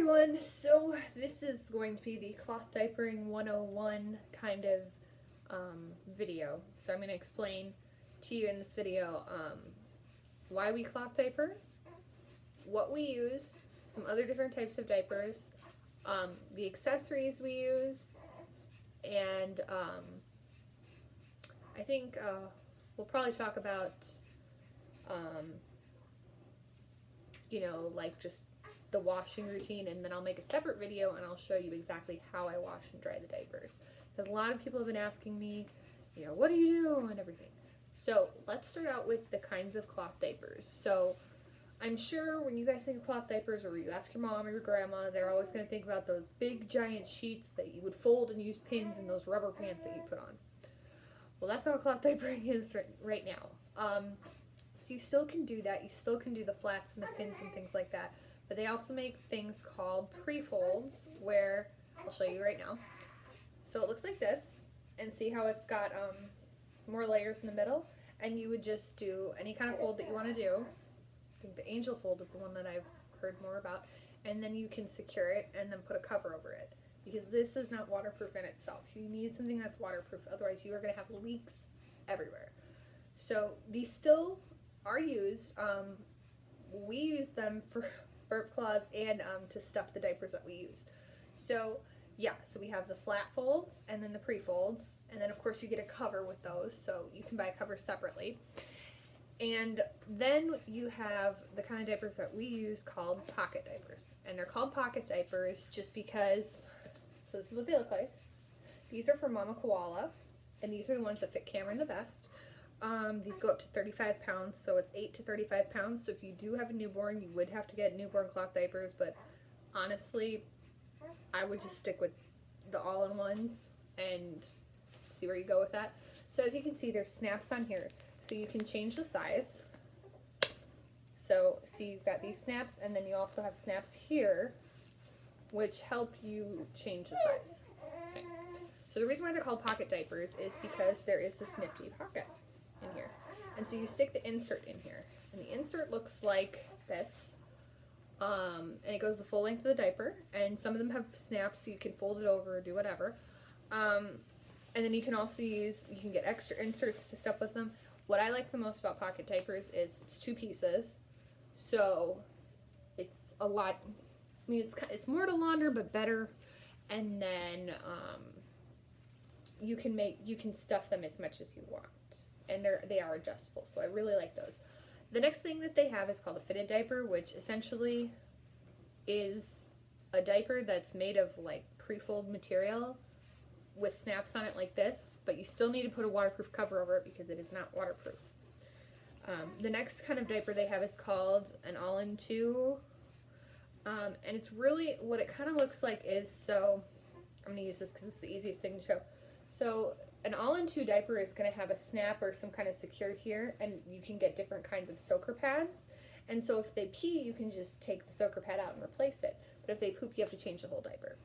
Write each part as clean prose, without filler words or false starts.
everyone, so this is going to be the cloth diapering 101 kind of video. So I'm going to explain to you in this video why we cloth diaper, what we use, some other different types of diapers, the accessories we use, and I think we'll probably talk about you know, like just the washing routine, and then I'll make a separate video and I'll show you exactly how I wash and dry the diapers, because a lot of people have been asking me, you know, what do you do and everything. So let's start out with the kinds of cloth diapers. So I'm sure when you guys think of cloth diapers, or you ask your mom or your grandma, they're always going to think about those big giant sheets that you would fold and use pins and those rubber pants that you put on. Well, that's how cloth diapering is right now. So you still can do that. You still can do the flats and the pins and things like that. But they also make things called pre-folds, where I'll show you right now. So it looks like this, and see how it's got more layers in the middle. And you would just do any kind of fold that you want to do. I think the angel fold is the one that I've heard more about. And then you can secure it and then put a cover over it, because this is not waterproof in itself. You need something that's waterproof, otherwise you are going to have leaks everywhere. So these still are used. We use them for burp cloths and to stuff the diapers that we use. So yeah, so we have the flat folds and then the pre-folds, and then of course you get a cover with those, so you can buy a cover separately. And then you have the kind of diapers that we use called pocket diapers, and they're called pocket diapers just because, so this is what they look like. These are for Mama Koala, and these are the ones that fit Cameron the best. These go up to 35 pounds, so it's 8 to 35 pounds. So if you do have a newborn, you would have to get newborn cloth diapers, but honestly, I would just stick with the all-in-ones and see where you go with that. So as you can see, there's snaps on here, so you can change the size. So see, you've got these snaps, and then you also have snaps here, which help you change the size. Okay. So the reason why they're called pocket diapers is because there is this nifty pocket in here, and so you stick the insert in here, and the insert looks like this, and it goes the full length of the diaper, and some of them have snaps so you can fold it over or do whatever, and then you can also you can get extra inserts to stuff with them. What I like the most about pocket diapers is it's 2 pieces, so it's a lot. I mean, it's more to launder but better, and then you can stuff them as much as you want. And they are adjustable, so I really like those. The next thing that they have is called a fitted diaper, which essentially is a diaper that's made of like pre-fold material with snaps on it like this, but you still need to put a waterproof cover over it because it is not waterproof. The next kind of diaper they have is called an all-in-two, and it's really, what it kind of looks like is, so I'm going to use this because it's the easiest thing to show. So an all-in-two diaper is going to have a snap or some kind of secure here, and you can get different kinds of soaker pads. And so if they pee, you can just take the soaker pad out and replace it. But if they poop, you have to change the whole diaper.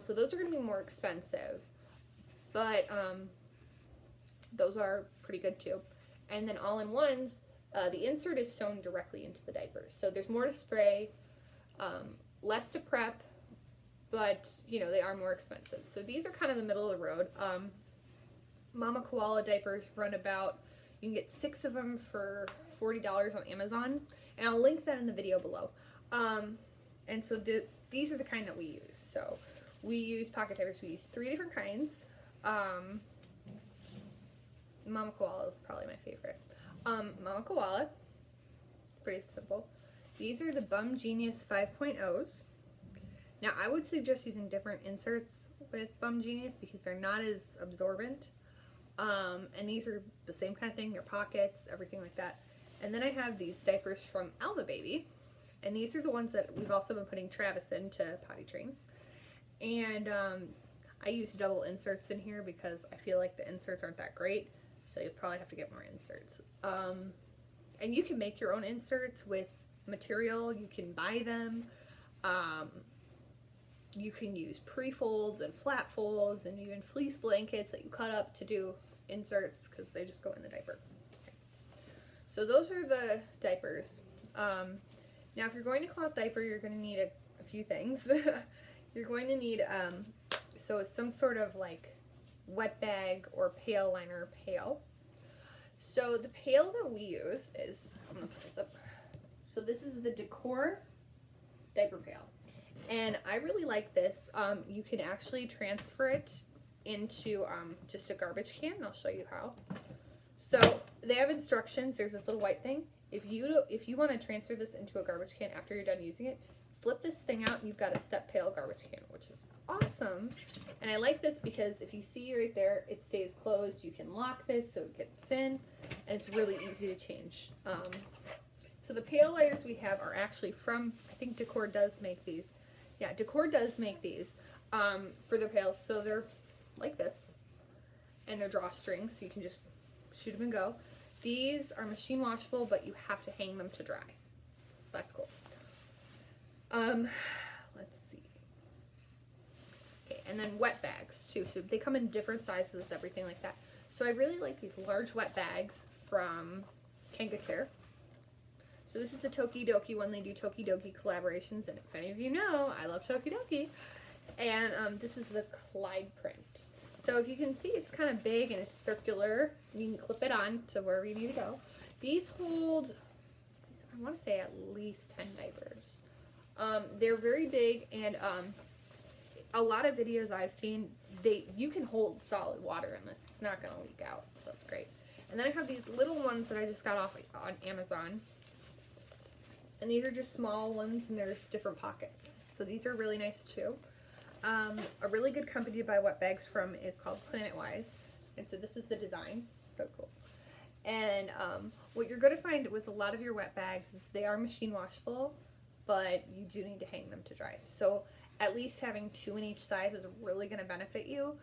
So those are going to be more expensive, but those are pretty good too. And then all-in-ones, the insert is sewn directly into the diaper. So there's more to spray, less to prep, but you know, they are more expensive. So these are kind of the middle of the road. Mama Koala diapers run about, you can get 6 of them for $40 on Amazon, and I'll link that in the video below. And so these are the kind that we use. So we use pocket diapers. We use 3 different kinds. Mama Koala is probably my favorite. Mama Koala, pretty simple. These are the Bum Genius 5.0s. Now I would suggest using different inserts with Bum Genius because they're not as absorbent. And these are the same kind of thing, they're pockets, everything like that. And then I have these diapers from Alva Baby, and these are the ones that we've also been putting Travis in to potty train. And I use double inserts in here because I feel like the inserts aren't that great, so you probably have to get more inserts. And you can make your own inserts with material, you can buy them. You can use pre-folds and flat folds and even fleece blankets that you cut up to do inserts because they just go in the diaper. Okay. So those are the diapers. Now if you're going to cloth diaper, you're going to need a few things. You're going to need, so some sort of like wet bag or pail liner pail. So the pail that we use is, I'm going to put this up. So this is the Decor diaper pail. And I really like this. You can actually transfer it into just a garbage can. I'll show you how. So they have instructions. There's this little white thing. If you want to transfer this into a garbage can after you're done using it, flip this thing out and you've got a step pail garbage can, which is awesome. And I like this because if you see right there, it stays closed. You can lock this so it gets in, and it's really easy to change. So the pail liners we have are actually from, I think Decor does make these. Yeah, Decor does make these for the pails. So they're like this, and they're drawstrings, so you can just shoot them and go. These are machine washable, but you have to hang them to dry. So that's cool. Let's see. Okay, and then wet bags too. So they come in different sizes, everything like that. So I really like these large wet bags from Kanga. So this is the Tokidoki one. They do Tokidoki collaborations, and if any of you know, I love Tokidoki. And this is the Clyde print. So if you can see, it's kind of big and it's circular. You can clip it on to wherever you need to go. These hold, I want to say at least 10 diapers. They're very big, and a lot of videos I've seen, you can hold solid water in this. It's not going to leak out, so it's great. And then I have these little ones that I just got off on Amazon. And these are just small ones, and there's different pockets. So these are really nice too. A really good company to buy wet bags from is called Planetwise. And so this is the design. So cool. And what you're going to find with a lot of your wet bags is they are machine washable, but you do need to hang them to dry. So at least having 2 in each size is really going to benefit you.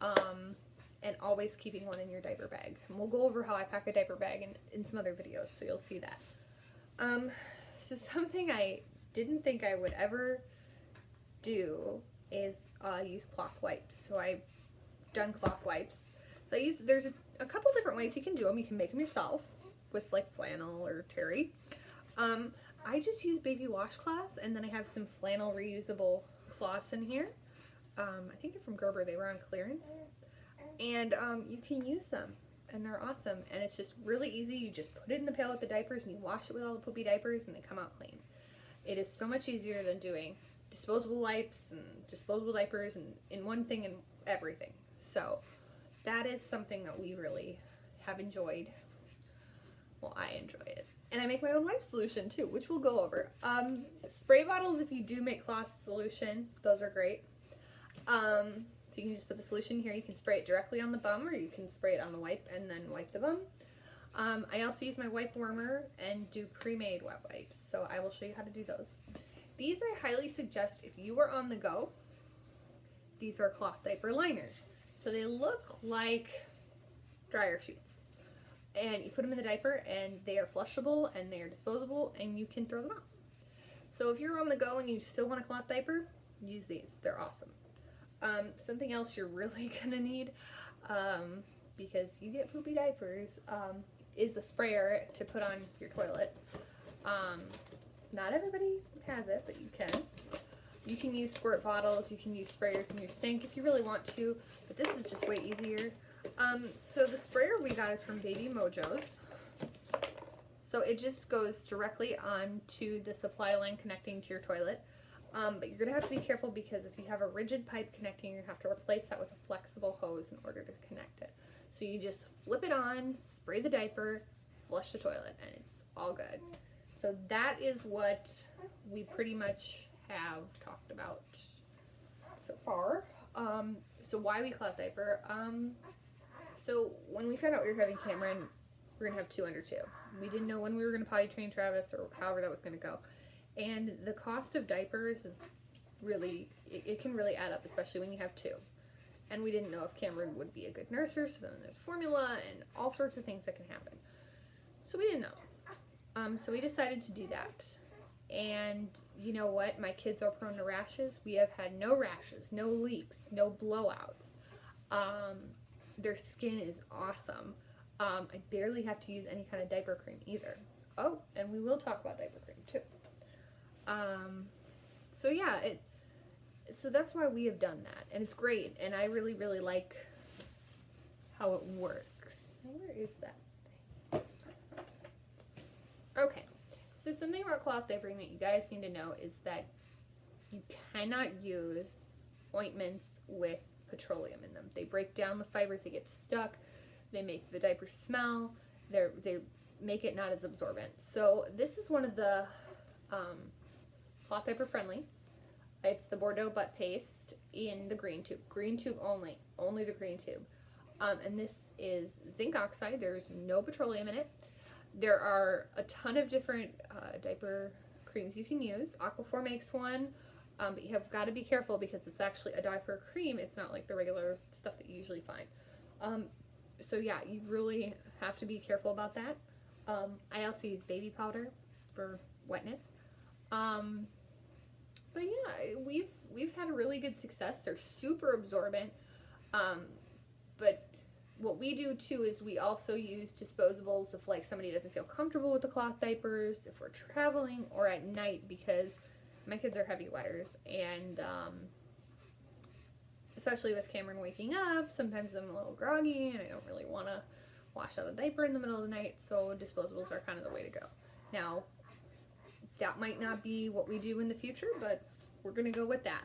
And always keeping one in your diaper bag. And we'll go over how I pack a diaper bag in some other videos, so you'll see that. So something I didn't think I would ever do is use cloth wipes. So I've done cloth wipes. So there's a couple different ways you can do them. You can make them yourself with like flannel or terry. I just use baby washcloths, and then I have some flannel reusable cloths in here. I think they're from Grovia. They were on clearance. And you can use them, and they're awesome. And it's just really easy. You just put it in the pail with the diapers, and you wash it with all the poopy diapers, and they come out clean. It is so much easier than doing disposable wipes and disposable diapers and in one thing and everything. So that is something that we really have enjoyed. Well, I enjoy it. And I make my own wipe solution too, which we'll go over. Spray bottles, if you do make cloth solution, those are great. So you can just put the solution here. You can spray it directly on the bum, or you can spray it on the wipe and then wipe the bum. I also use my wipe warmer and do pre-made wet wipes. So I will show you how to do those. These I highly suggest if you are on the go. These are cloth diaper liners. So they look like dryer sheets. And you put them in the diaper, and they are flushable and they are disposable, and you can throw them out. So if you're on the go and you still want a cloth diaper, use these. They're awesome. Something else you're really gonna need, because you get poopy diapers, is a sprayer to put on your toilet. Not everybody has it, but you can. You can use squirt bottles, you can use sprayers in your sink if you really want to, but this is just way easier. So the sprayer we got is from Baby Mojos. So it just goes directly onto the supply line connecting to your toilet. But you're going to have to be careful, because if you have a rigid pipe connecting, you're going to have to replace that with a flexible hose in order to connect it. So you just flip it on, spray the diaper, flush the toilet, and it's all good. So that is what we pretty much have talked about so far. So why we cloth diaper? So when we found out we were having Cameron, we were going to have 2 under 2. We didn't know when we were going to potty train Travis or however that was going to go. And the cost of diapers is really, it can really add up, especially when you have 2. And we didn't know if Cameron would be a good nurser, so then there's formula and all sorts of things that can happen. So we didn't know. So we decided to do that. And you know what? My kids are prone to rashes. We have had no rashes, no leaks, no blowouts. Their skin is awesome. I barely have to use any kind of diaper cream either. Oh, and we will talk about diaper cream too. So yeah, so that's why we have done that, and it's great, and I really, really like how it works. Where is that thing? Okay, so something about cloth diapering that you guys need to know is that you cannot use ointments with petroleum in them. They break down the fibers, they get stuck, they make the diaper smell, they make it not as absorbent. So this is one of the cloth diaper friendly. It's the Bordeaux butt paste in the green tube only the green tube. And this is zinc oxide. There's no petroleum in it. There are a ton of different diaper creams you can use. Aquaphor makes one, but you have got to be careful because it's actually a diaper cream. It's not like the regular stuff that you usually find. So yeah, you really have to be careful about that. I also use baby powder for wetness. But yeah, we've had a really good success. They're super absorbent. But what we do too is we also use disposables if like somebody doesn't feel comfortable with the cloth diapers, if we're traveling or at night, because my kids are heavy wetters, and especially with Cameron waking up, sometimes I'm a little groggy and I don't really want to wash out a diaper in the middle of the night, so disposables are kind of the way to go. Now, that might not be what we do in the future, but we're going to go with that.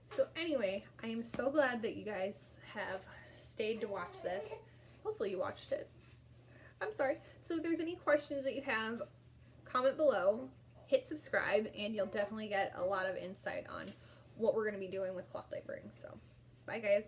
So anyway, I am so glad that you guys have stayed to watch this. Hopefully you watched it. I'm sorry. So if there's any questions that you have, comment below, hit subscribe, and you'll definitely get a lot of insight on what we're going to be doing with cloth diapering. So, bye guys.